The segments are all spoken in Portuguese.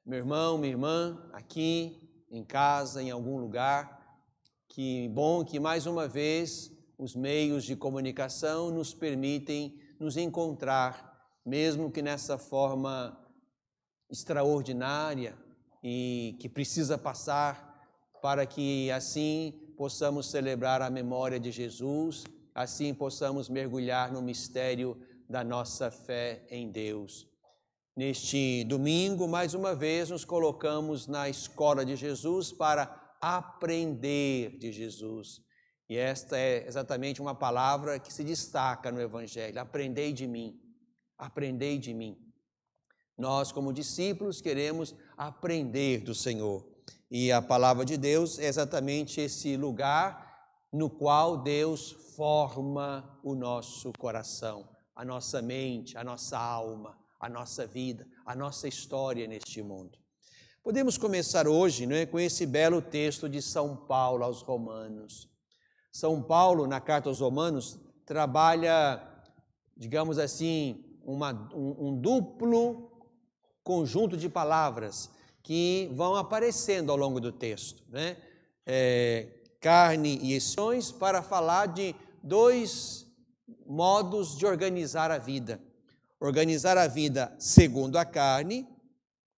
meu irmão, minha irmã, aqui, em casa, em algum lugar. Que bom que mais uma vez os meios de comunicação nos permitem nos encontrar, mesmo que nessa forma extraordinária e que precisa passar, para que assim possamos celebrar a memória de Jesus, assim possamos mergulhar no mistério da nossa fé em Deus. Neste domingo, mais uma vez, nos colocamos na escola de Jesus para aprender de Jesus. E esta é exatamente uma palavra que se destaca no Evangelho: aprendei de mim, aprendei de mim. Nós, como discípulos, queremos aprender do Senhor. E a palavra de Deus é exatamente esse lugar no qual Deus forma o nosso coração, a nossa mente, a nossa alma, a nossa vida, a nossa história neste mundo. Podemos começar hoje, com esse belo texto de São Paulo aos Romanos. São Paulo, na carta aos Romanos, trabalha, digamos assim, um duplo conjunto de palavras que vão aparecendo ao longo do texto, carne e expressões, para falar de dois modos de organizar a vida. Organizar a vida segundo a carne,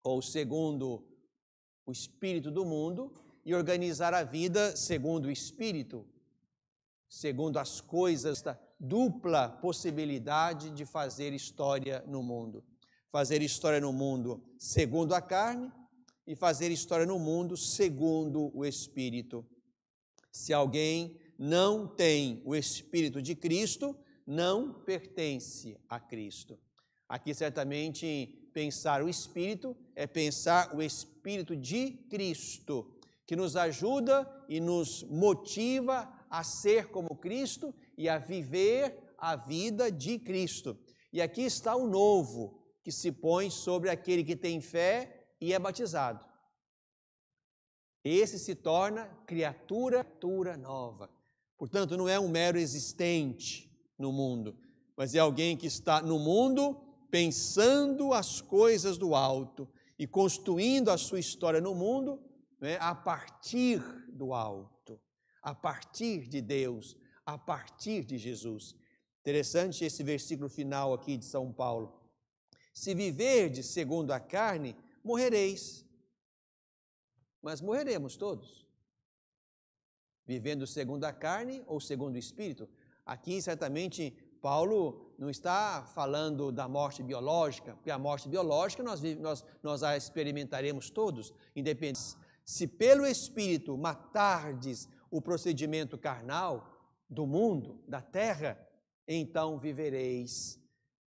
ou segundo o espírito do mundo, e organizar a vida segundo o espírito, segundo as coisas, da dupla possibilidade de fazer história no mundo. Fazer história no mundo segundo a carne e fazer história no mundo segundo o espírito. Se alguém não tem o espírito de Cristo, não pertence a Cristo. Aqui, certamente, pensar o Espírito é pensar o Espírito de Cristo, que nos ajuda e nos motiva a ser como Cristo e a viver a vida de Cristo. E aqui está o novo que se põe sobre aquele que tem fé e é batizado. Esse se torna criatura nova. Portanto, não é um mero existente no mundo, mas é alguém que está no mundo pensando as coisas do alto e construindo a sua história no mundo, a partir do alto, a partir de Deus, a partir de Jesus. Interessante esse versículo final aqui de São Paulo. Se viverdes segundo a carne, morrereis. Mas morreremos todos. Vivendo segundo a carne ou segundo o Espírito. Aqui, certamente, Paulo não está falando da morte biológica, porque a morte biológica nós a experimentaremos todos, independente. Se pelo Espírito matardes o procedimento carnal do mundo, da terra, então vivereis.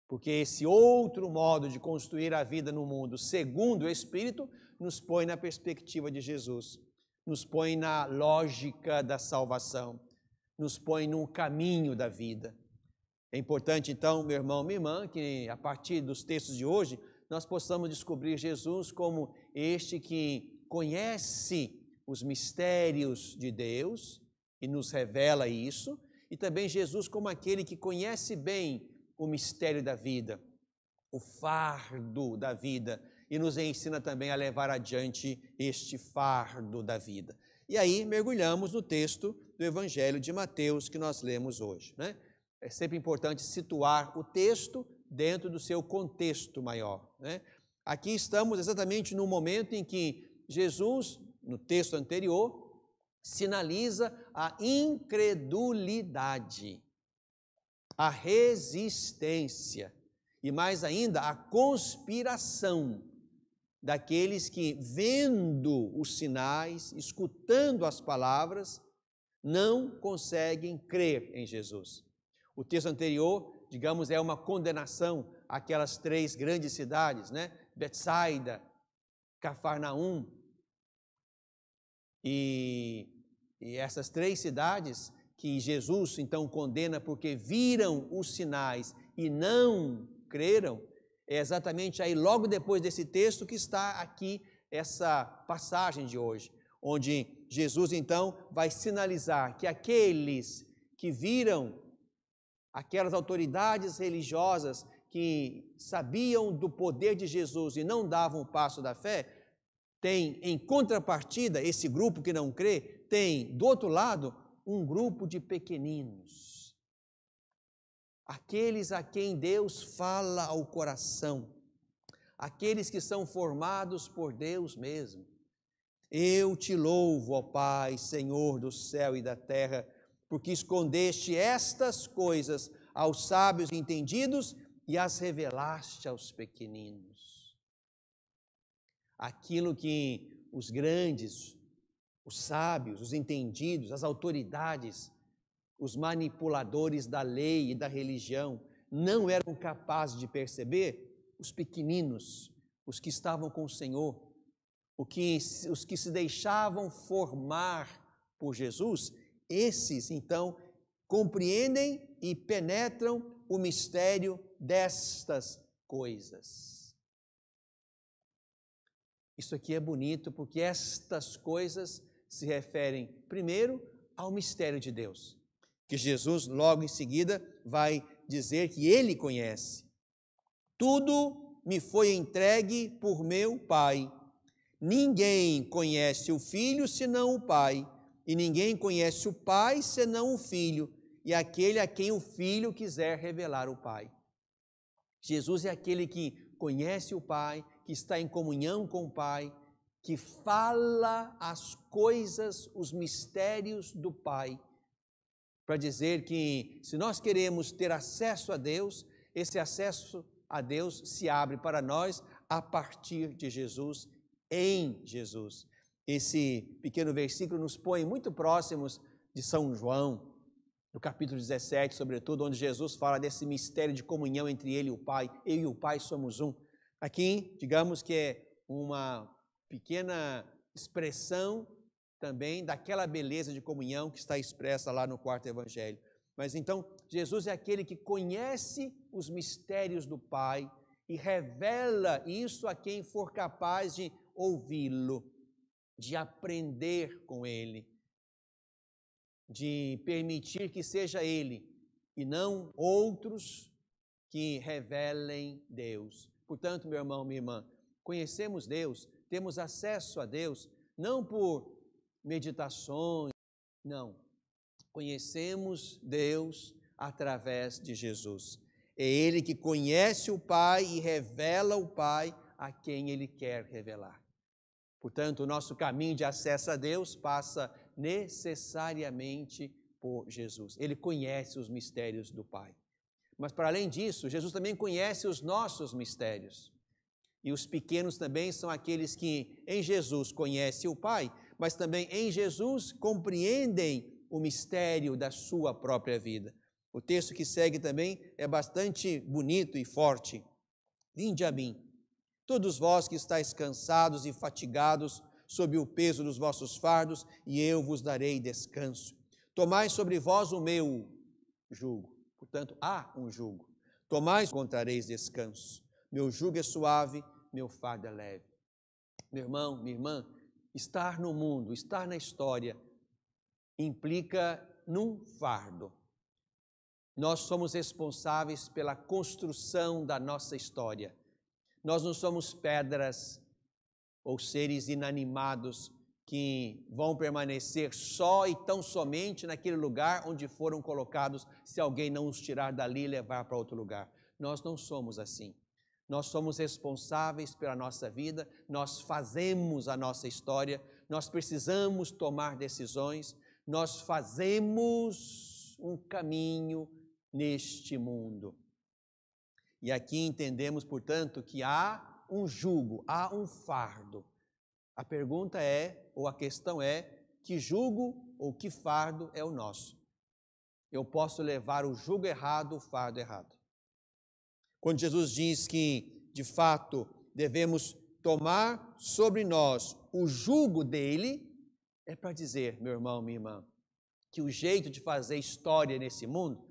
Porque esse outro modo de construir a vida no mundo, segundo o Espírito, nos põe na perspectiva de Jesus, nos põe na lógica da salvação, nos põe no caminho da vida. É importante, então, meu irmão, minha irmã, que a partir dos textos de hoje, nós possamos descobrir Jesus como este que conhece os mistérios de Deus e nos revela isso, e também Jesus como aquele que conhece bem o mistério da vida, o fardo da vida, e nos ensina também a levar adiante este fardo da vida. E aí mergulhamos no texto do Evangelho de Mateus que nós lemos hoje, É sempre importante situar o texto dentro do seu contexto maior, Aqui estamos exatamente no momento em que Jesus, no texto anterior, sinaliza a incredulidade, a resistência e, mais ainda, a conspiração daqueles que, vendo os sinais, escutando as palavras, não conseguem crer em Jesus. O texto anterior, digamos, é uma condenação àquelas três grandes cidades, Betsaida, Cafarnaum, e essas três cidades que Jesus então condena porque viram os sinais e não creram, é exatamente aí logo depois desse texto que está aqui essa passagem de hoje, onde Jesus então vai sinalizar que aqueles que viram, aquelas autoridades religiosas que sabiam do poder de Jesus e não davam o passo da fé, tem em contrapartida, esse grupo que não crê, tem do outro lado um grupo de pequeninos. Aqueles a quem Deus fala ao coração, aqueles que são formados por Deus mesmo. Eu te louvo, ó Pai, Senhor do céu e da terra, porque escondeste estas coisas aos sábios e entendidos e as revelaste aos pequeninos. Aquilo que os grandes, os sábios, os entendidos, as autoridades, os manipuladores da lei e da religião não eram capazes de perceber, os pequeninos, os que estavam com o Senhor, os que se deixavam formar por Jesus, esses então compreendem e penetram o mistério destas coisas. Isso aqui é bonito porque estas coisas se referem primeiro ao mistério de Deus, que Jesus logo em seguida vai dizer que Ele conhece. Tudo me foi entregue por meu Pai. Ninguém conhece o Filho senão o Pai, e ninguém conhece o Pai senão o Filho, e aquele a quem o Filho quiser revelar o Pai. Jesus é aquele que conhece o Pai, que está em comunhão com o Pai, que fala as coisas, os mistérios do Pai, para dizer que se nós queremos ter acesso a Deus, esse acesso a Deus se abre para nós a partir de Jesus, em Jesus. Esse pequeno versículo nos põe muito próximos de São João, no capítulo 17, sobretudo, onde Jesus fala desse mistério de comunhão entre Ele e o Pai. Eu e o Pai somos um. Aqui, digamos que é uma pequena expressão também daquela beleza de comunhão que está expressa lá no quarto evangelho. Mas então, Jesus é aquele que conhece os mistérios do Pai e revela isso a quem for capaz de ouvi-lo, de aprender com Ele, de permitir que seja Ele e não outros que revelem Deus. Portanto, meu irmão, minha irmã, conhecemos Deus, temos acesso a Deus, não por meditações, não. Conhecemos Deus através de Jesus. É Ele que conhece o Pai e revela o Pai a quem Ele quer revelar. Portanto, o nosso caminho de acesso a Deus passa necessariamente por Jesus. Ele conhece os mistérios do Pai. Mas, para além disso, Jesus também conhece os nossos mistérios. E os pequenos também são aqueles que em Jesus conhecem o Pai, mas também em Jesus compreendem o mistério da sua própria vida. O texto que segue também é bastante bonito e forte. Vinde a mim, todos vós que estáis cansados e fatigados sob o peso dos vossos fardos, e eu vos darei descanso. Tomai sobre vós o meu jugo. Portanto, há um jugo. Tomai, encontrareis descanso. Meu jugo é suave, meu fardo é leve. Meu irmão, minha irmã, estar no mundo, estar na história, implica num fardo. Nós somos responsáveis pela construção da nossa história. Nós não somos pedras ou seres inanimados que vão permanecer só e tão somente naquele lugar onde foram colocados, se alguém não os tirar dali e levar para outro lugar. Nós não somos assim. Nós somos responsáveis pela nossa vida, nós fazemos a nossa história, nós precisamos tomar decisões, nós fazemos um caminho neste mundo. E aqui entendemos, portanto, que há um jugo, há um fardo. A pergunta é, ou a questão é, que jugo ou que fardo é o nosso? Eu posso levar o jugo errado, o fardo errado. Quando Jesus diz que, de fato, devemos tomar sobre nós o jugo dele, é para dizer, meu irmão, minha irmã, que o jeito de fazer história nesse mundo,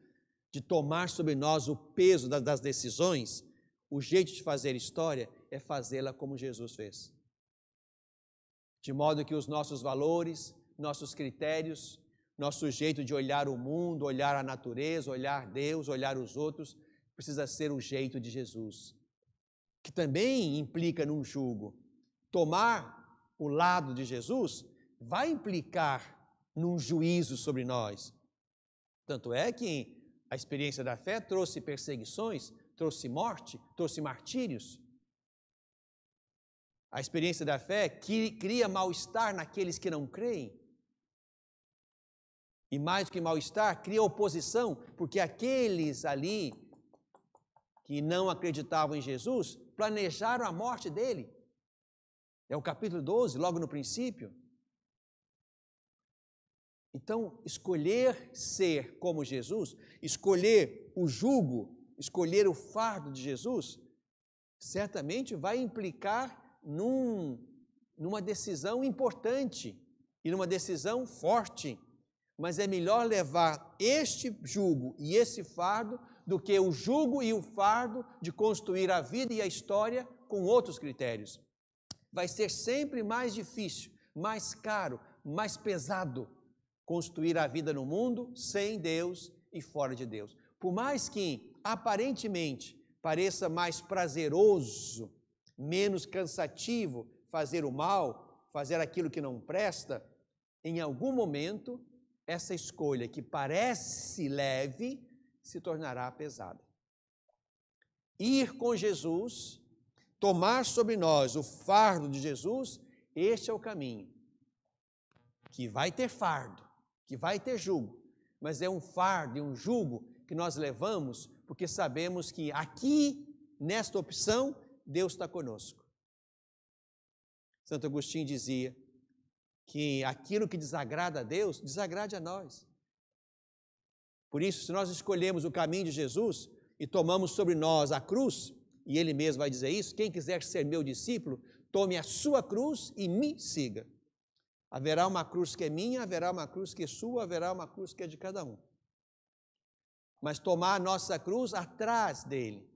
de tomar sobre nós o peso das decisões, o jeito de fazer história é fazê-la como Jesus fez. De modo que os nossos valores, nossos critérios, nosso jeito de olhar o mundo, olhar a natureza, olhar Deus, olhar os outros, precisa ser o jeito de Jesus, que também implica num jugo. Tomar o lado de Jesus, vai implicar num juízo sobre nós. Tanto é que a experiência da fé trouxe perseguições, trouxe morte, trouxe martírios. A experiência da fé cria mal-estar naqueles que não creem. E mais do que mal-estar, cria oposição, porque aqueles ali que não acreditavam em Jesus planejaram a morte dele. É o capítulo 12, logo no princípio. Então, escolher ser como Jesus, escolher o jugo, escolher o fardo de Jesus, certamente vai implicar numa decisão importante e numa decisão forte. Mas é melhor levar este jugo e esse fardo do que o jugo e o fardo de construir a vida e a história com outros critérios. Vai ser sempre mais difícil, mais caro, mais pesado construir a vida no mundo sem Deus e fora de Deus. Por mais que aparentemente pareça mais prazeroso, menos cansativo fazer o mal, fazer aquilo que não presta, em algum momento essa escolha que parece leve se tornará pesada. Ir com Jesus, tomar sobre nós o fardo de Jesus, este é o caminho. Que vai ter fardo, que vai ter jugo, mas é um fardo e um jugo que nós levamos porque sabemos que aqui, nesta opção, Deus está conosco. Santo Agostinho dizia que aquilo que desagrada a Deus, desagrade a nós. Por isso, se nós escolhemos o caminho de Jesus e tomamos sobre nós a cruz, e ele mesmo vai dizer isso, quem quiser ser meu discípulo, tome a sua cruz e me siga. Haverá uma cruz que é minha, haverá uma cruz que é sua, haverá uma cruz que é de cada um. Mas tomar a nossa cruz atrás dele,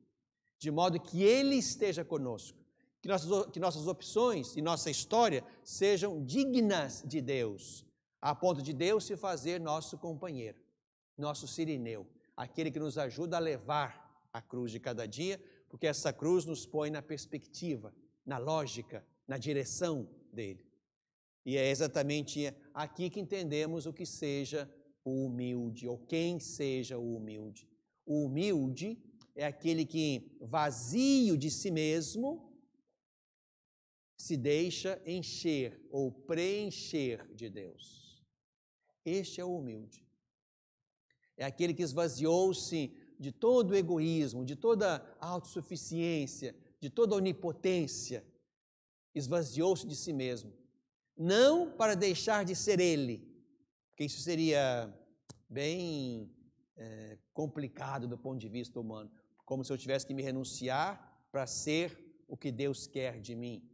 de modo que ele esteja conosco. Que nossas opções e nossa história sejam dignas de Deus, a ponto de Deus se fazer nosso companheiro, nosso sirineu, aquele que nos ajuda a levar a cruz de cada dia, porque essa cruz nos põe na perspectiva, na lógica, na direção dele. E é exatamente aqui que entendemos o que seja o humilde, ou quem seja o humilde. O humilde é aquele que, vazio de si mesmo, se deixa encher ou preencher de Deus. Este é o humilde. É aquele que esvaziou-se de todo o egoísmo, de toda a autossuficiência, de toda a onipotência. Esvaziou-se de si mesmo. Não para deixar de ser ele, porque isso seria bem complicado do ponto de vista humano. Como se eu tivesse que me renunciar para ser o que Deus quer de mim.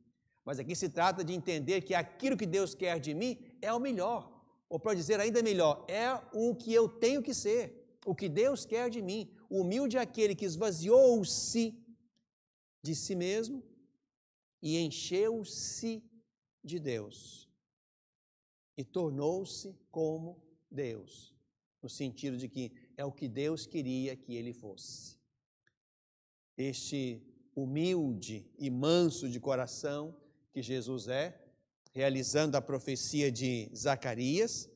Mas aqui se trata de entender que aquilo que Deus quer de mim é o melhor. Ou para dizer ainda melhor, é o que eu tenho que ser, o que Deus quer de mim. O humilde é aquele que esvaziou-se de si mesmo e encheu-se de Deus. E tornou-se como Deus, no sentido de que é o que Deus queria que ele fosse. Este humilde e manso de coração que Jesus é, realizando a profecia de Zacarias,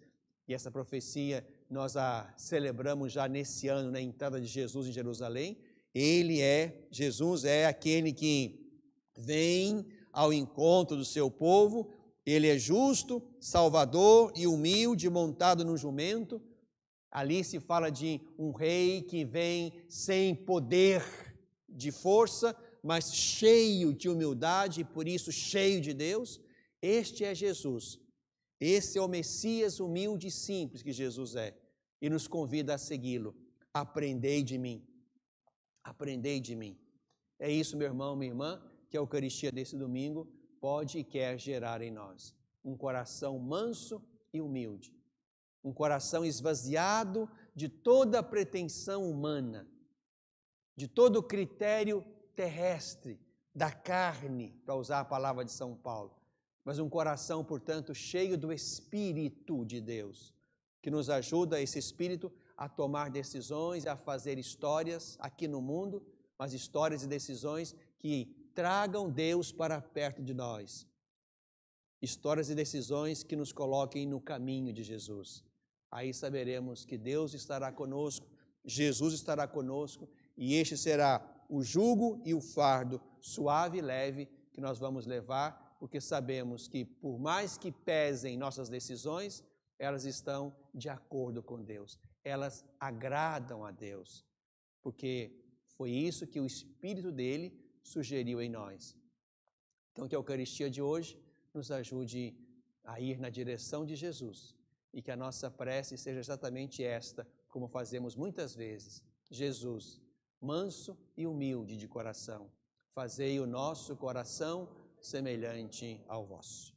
e essa profecia nós a celebramos já nesse ano, na entrada de Jesus em Jerusalém. Jesus é aquele que vem ao encontro do seu povo, ele é justo, salvador e humilde, montado no jumento. Ali se fala de um rei que vem sem poder de força, mas cheio de humildade e por isso cheio de Deus. Este é Jesus. Esse é o Messias humilde e simples que Jesus é e nos convida a segui-lo. Aprendei de mim. Aprendei de mim. É isso, meu irmão, minha irmã, que a Eucaristia desse domingo pode e quer gerar em nós. Um coração manso e humilde. Um coração esvaziado de toda a pretensão humana, de todo o critério terrestre, da carne, para usar a palavra de São Paulo, mas um coração, portanto, cheio do Espírito de Deus, que nos ajuda, esse Espírito, a tomar decisões, a fazer histórias aqui no mundo, mas histórias e decisões que tragam Deus para perto de nós. histórias e decisões que nos coloquem no caminho de Jesus. Aí saberemos que Deus estará conosco, Jesus estará conosco, e este será o jugo e o fardo suave e leve que nós vamos levar, porque sabemos que, por mais que pesem nossas decisões, elas estão de acordo com Deus, elas agradam a Deus, porque foi isso que o Espírito dele sugeriu em nós. Então, que a Eucaristia de hoje nos ajude a ir na direção de Jesus e que a nossa prece seja exatamente esta, como fazemos muitas vezes. Jesus, manso e humilde de coração, fazei o nosso coração semelhante ao vosso.